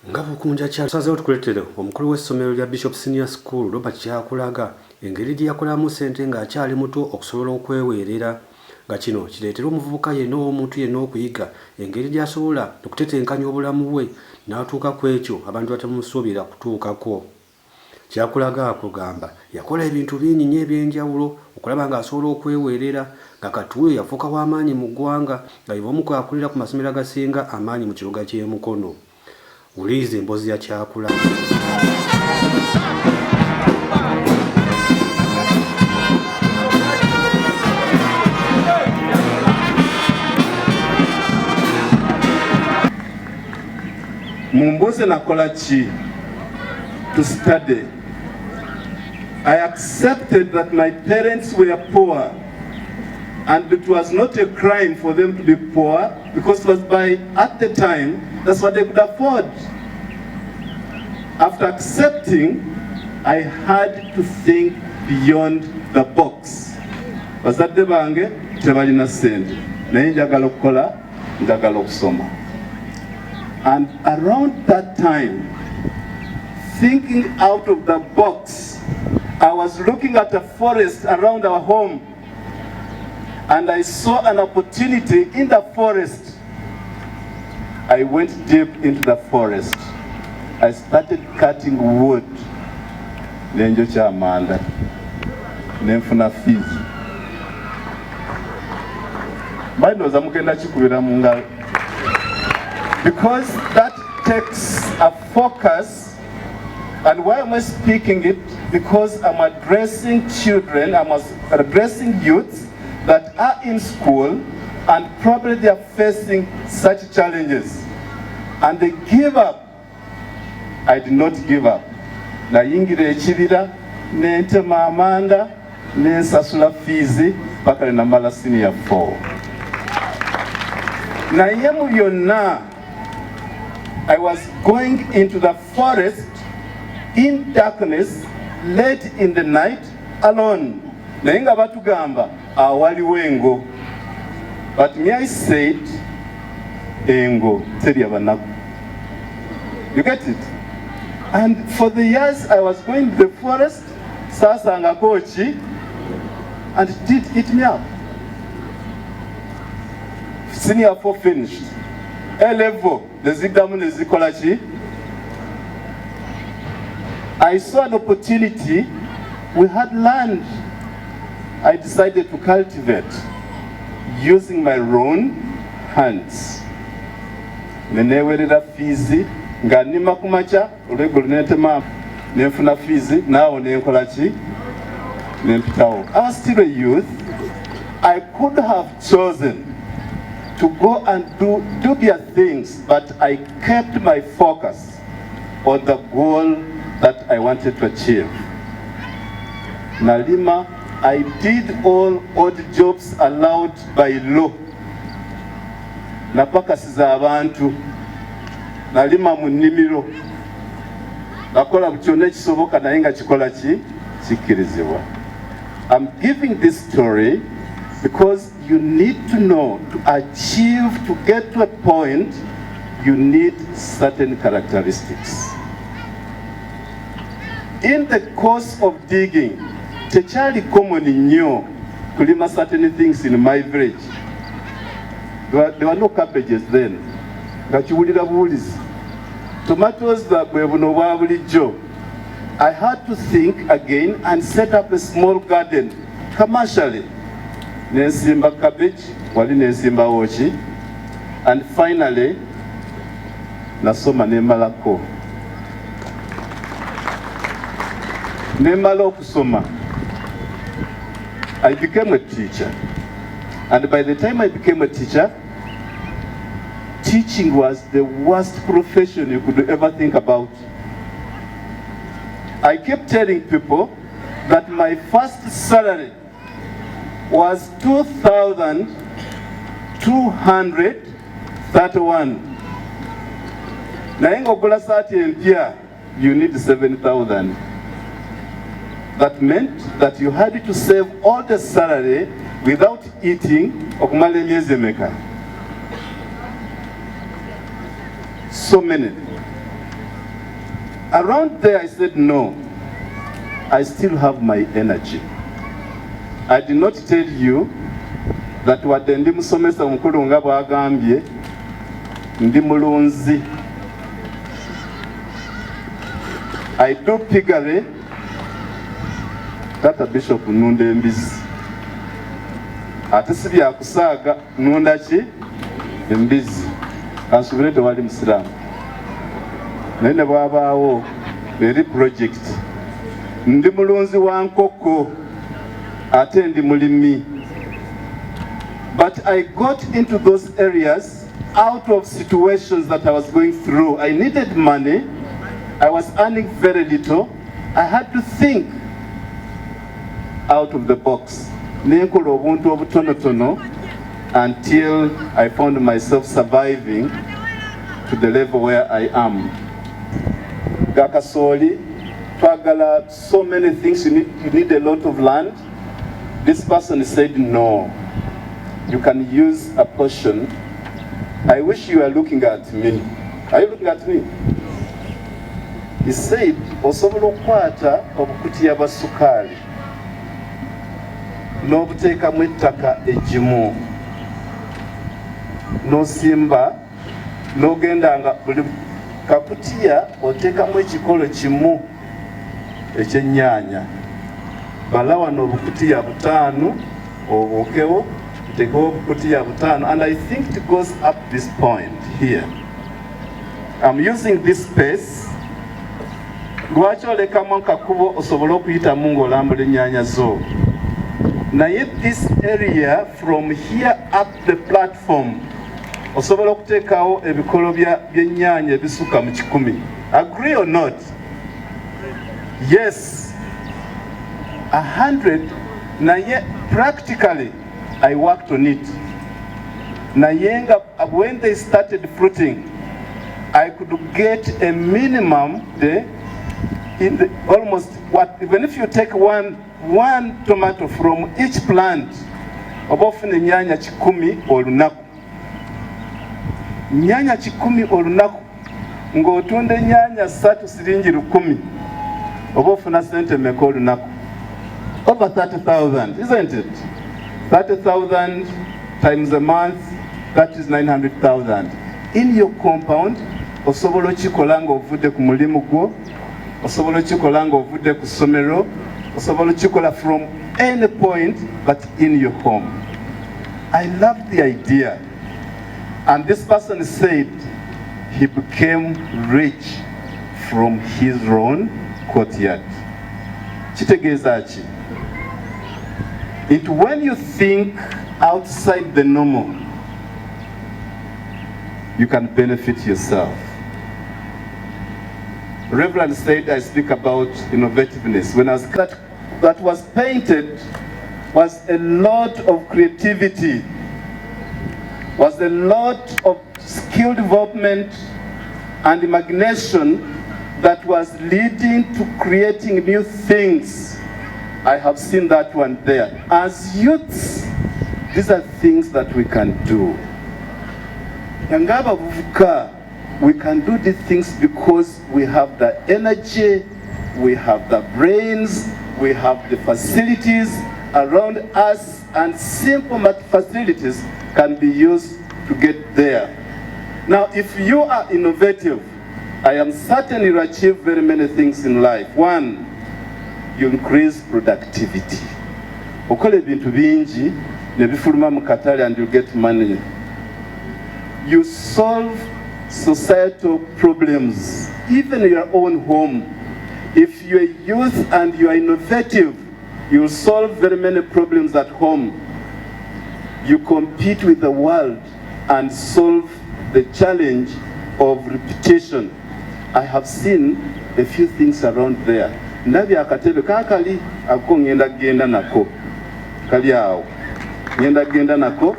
Ngabo kunja cha saza tukuletera omukulu w'essomero lya Bishop Senior School Robert Kyakulaga engeri gyeyakolamu ssente ng'akyali muto okusobola okweweerera nga kino kireetera omuvubuka yenna omuntu yenna okuyiga engeri gy'asobola okutetenkanya obulamu bwe n'atuuka ku ekyo abantu batamusuubira kutuukako. Kyakulaga akugamba yakola ebintu bingi nnyo eby'enjawulo okulaba ng'asobola okweweerera nga katuwe yafuuka w'amaanyi mu ggwanga nga y'omu ku akulira ku masomero agasinga amaanyi mu kibuga ky'e Mukono. Ulize mbozi ya Kyakulaga. Mumbuze nakola ki to study. I accepted that my parents were poor, and it was not a crime for them to be poor because it was at the time that's what they could afford. After accepting, I had to think beyond the box. Bazadde bange tebalina ssente naye njagala okukola njagala okusoma. And around that time, thinking out of the box, I was looking at a forest around our home, and I saw an opportunity in the forest. I went deep into the forest. I started cutting wood. Nenjocha amanda. Nenfuna fees. Bainoza mugenda kikubira mu ngalo. Because that takes a focus. And why am I speaking it? Because I'm addressing children, I'm addressing youths that are in school and probably they are facing such challenges. And they give up. I did not give up. Nayingira ekibira, nentema amanda, nensasula fizi, paka namala senior 4. Naye mu byonna, I was going into the forest in darkness, late in the night, alone. Naye nga batugamba awaliwo engo. But me, I said, engo teri abanaku. You get it? And for the years I was going to the forest, sasanga kochi, and it did eat me up. Senior 4 finished. A-level, the zigdamu nezikolachi. I saw an opportunity. We had land. I decided to cultivate using my own hands. Nenewerera fizi, nganima kumacha, olwegulu netema, nenfuna fizi, nao nenkola ki, nempitawo. I was still a youth. I could have chosen to go and do dubious things, but I kept my focus on the goal that I wanted to achieve. Nalima, I did all odd jobs allowed by law. Napakasiza abantu, nalima mu nnimiro, nakola bukyonna ekisoboka naye nga kikola ki kikkirizibwa. I'm giving this story because you need to know, to achieve, to get to a point, you need certain characteristics. In the course of digging, tekyali common nnyo kulima certain things in my village. There were no cabbages then. Gakiwulira buwulizi. Tomatoes bwe buno bwa bulijjo. I had to think again and set up a small garden commercially. Nensimba cabbage, wali nensimba woki. And finally, nasoma nemalako. Nemala okusoma. I became a teacher. And by the time I became a teacher, teaching was the worst profession you could ever think about. I kept telling people that my first salary was 2,231. Naye ng'ogula saati empya, you need 7,000. That meant that you had to save all the salary without eating okumala emyezi emeka. So many. Around there I said, no, I still have my energy. I did not tell you that wadde ndi musomesa mukulu nga bwagambye ndi mulunzi. I do piggery. Tata Bishop nunda embizi. Ate si bya kusaaga nunda ki embizi. Kansubire tewali musiraamu. Naye ne bwabaawo eri project. Ndi mulunzi wa nkoko ate ndi mulimi. But I got into those areas out of situations that I was going through. I needed money. I was earning very little. I had to think out of the box. Nenkola obuntu obutonotono until I found myself surviving to the level where I am. Gakasoli, twagala, so many things, you need a lot of land. This person said no. You can use a portion. I wish you were looking at me. Are you looking at me? He said, osobola okukwata obukutiya bwa sukali n'obuteekamu ettaka eggimu n'osimba n'ogenda nga buli kakutiya oteekamu ekikolo kimu ekyennyanja. Bala wano obukutiya 5 obuukewo oteekewo obukutiya 5, and I think it goes up this point here. I'm using this space. Lwaki olekamu akakubo osobole okuyitamu ng'olambula ennyaanya zo? Naye this area from here up the platform osobola okuteekawo ebikolo by'ennyaanya ebisukka mu 100. Agree or not? Yes, 100. Naye practically I worked on it. Naye when they started fruiting, I could get a minimum in the almost what, even if you take one tomato from each plant, obofuna ennyaanya 10 olunaku. Nnyaanya 10 olunaku ng'otunda ennyaanya 3 siringi 100, obofuna sente mmeka olunaku? Over 30,000, isn't it? 30,000 times a month, that is 900,000. In your compound, osobola okikola ng'ovudde ku mulimu gwo, osobola okikola ng'ovudde ku ssomero, osobola okikola from any point but in your home. I love the idea. And this person said he became rich from his own courtyard. Kitegeeza ki? It when you think outside the normal, you can benefit yourself. Reverend said I speak about innovativeness. When I was that was painted was a lot of creativity, was a lot of skill development and imagination that was leading to creating new things. I have seen that one there. As youths, these are things that we can do. Yangaba buvuka, we can do these things because we have the energy, we have the brains, we have the facilities around us, and simple facilities can be used to get there. Now, if you are innovative, I am certain you'll achieve very many things in life. One, you increase productivity. Okola ebintu bingi ne bifuluma mu katale and you get money. You solve societal problems, even in your own home. If you're a youth and you are innovative, you'll solve very many problems at home. You compete with the world and solve the challenge of repetition. I have seen a few things around there. Ndabya akatebe kakali ako ngenda genda nako. Kali awo. Ngenda genda nako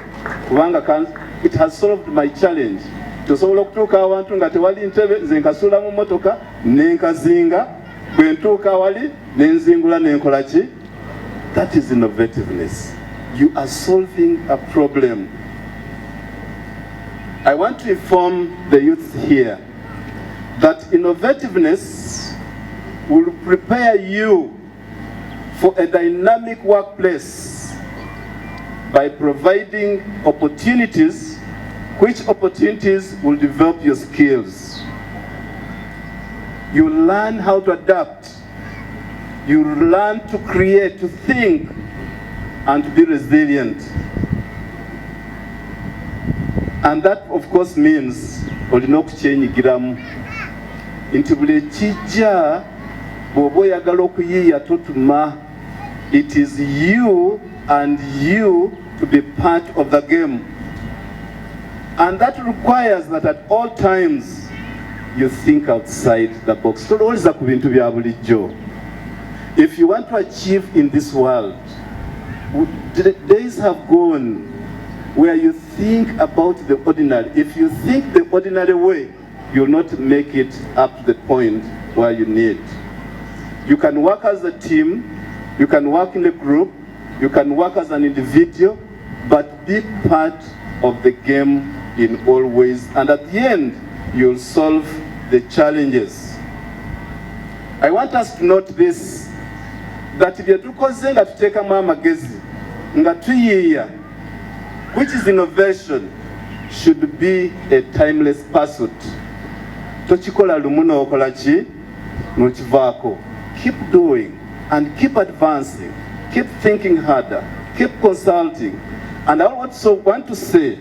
kubanga it has solved my challenge. Tosobola okutuuka awantu nga tewali ntebe nze nkasula mu motoka nenkazinga bwe ntuuka wali nenzingula nenkola ki? That is innovativeness. You are solving a problem. I want to inform the youth here. that innovativeness will prepare you for a dynamic workplace by providing opportunities, which opportunities will develop your skills. You learn how to adapt. You learn to create, to think, and to be resilient. And that, of course, means olina okukyeyigiramu nti buli ekijja bw'oba oyagala okuyiiya totuma. It is you and you to be part of the game. And that requires that at all times you think outside the box. Tolowooza ku bintu bya bulijjo. If you want to achieve in this world, days have gone where you think about the ordinary. If you think the ordinary way, you'll not make it up to the point where you need. You can work as a team, you can work in a group, you can work as an individual, but be part of the game in all ways, and at the end, you'll solve the challenges. I want us to note this, that bye tukoze nga tuteekamu amagezi, nga tuyiiya, which is innovation, should be a timeless pursuit. Tochikola lumu n'okola ki n'okivaako. Keep doing and keep advancing, keep thinking harder, keep consulting. And I also want to say,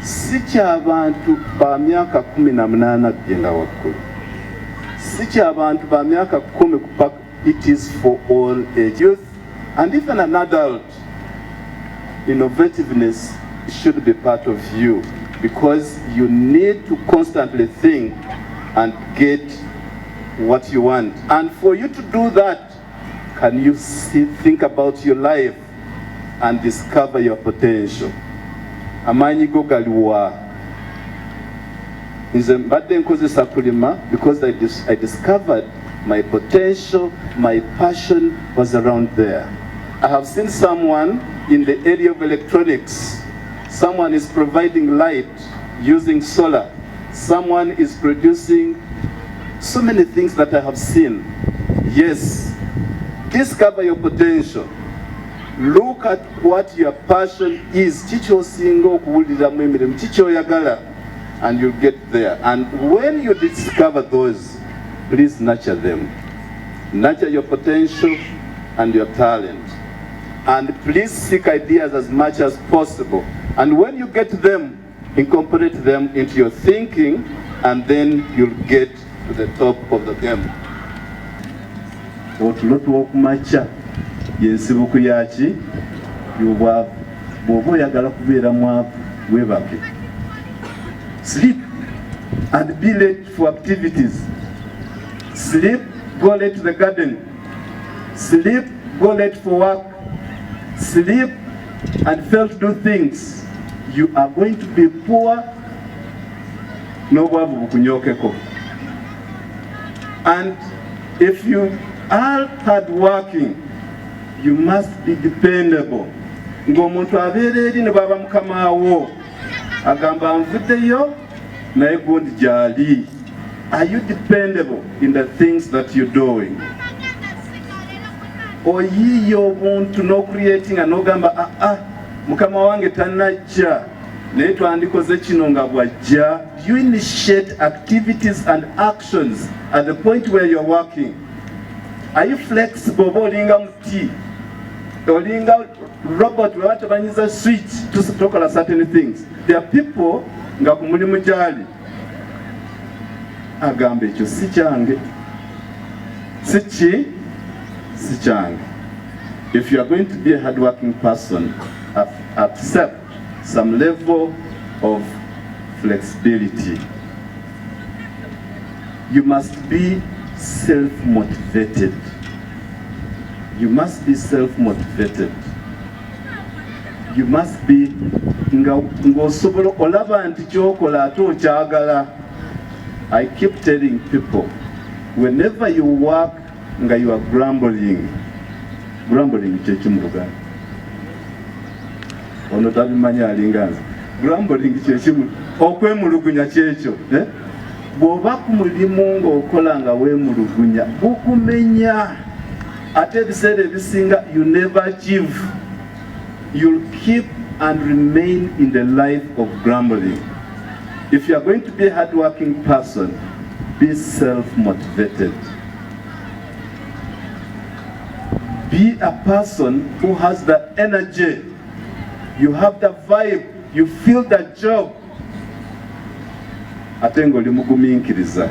si ky'abantu ba myaka 18 kugenda waggulu, si ky'abantu ba myaka 10 kupaka. It is for all age, youth and even an adult. Innovativeness should be part of you, because you need to constantly think and get what you want. And for you to do that, can you think about your life and discover your potential? Amaanyi go galiwa. Nze mbadde nkozesa kulima because I discovered my potential, my passion was around there. I have seen someone in the area of electronics. Someone is providing light using solar. Someone is producing so many things that I have seen. Yes, discover your potential. Look at what your passion is. And you'll get there. And when you discover those, please nurture them. Nurture your potential and your talent. And please seek ideas as much as possible. And when you get them, incorporate them into your thinking, and then you'll get to the top of the game. Otulotu okumacha yensibuku yaki yobwavu bw'oba oyagala kubeera mwavu weebake. Sleep and be late for activities. Sleep, go late to the garden. Sleep, go late for work. Sleep and fail to do things. You are going to be poor. N'obwavu bukunyokeko. And if you are hardworking, you must be dependable. Ng'omuntu abeera eri ne baba mukama wo agamba nvuddeyo naye gundi gyali. Are you dependable in the things that you're doing? Oyiyo obuntu no creating and n'ogamba mukama wange tanajja naye twandikoze kino nga bwajja. You initiate activities and actions at the point where you're working. Are you flexible? Olinga muti, olinga robot we watabanyiza switch to tokola certain things. There are people nga ku mulimu gyali agamba ekyo si kyange, si kyange. If you are going to be a hardworking person, accept some level of flexibility. You must be self-motivated. You must be self-motivated. You must be ng'osobola olaba nti kyokola ate okyagala. I keep telling people, whenever you work nga you are grumbling kyeki mu Luganda. Ono tabimanyi alinga nze. Grumbling kyeki okwemulugunya kyekyo. bw'oba ku mulimu ng'okola nga weemulugunya gukumenya ate ebiseera ebisinga you never achieve. You'll keep and remain in the life of grumbling. If you are going to be a hardworking person, be self-motivated. Be a person who has the energy. You have the vibe. You feel the job. Ate ng'oli mugumiikiriza.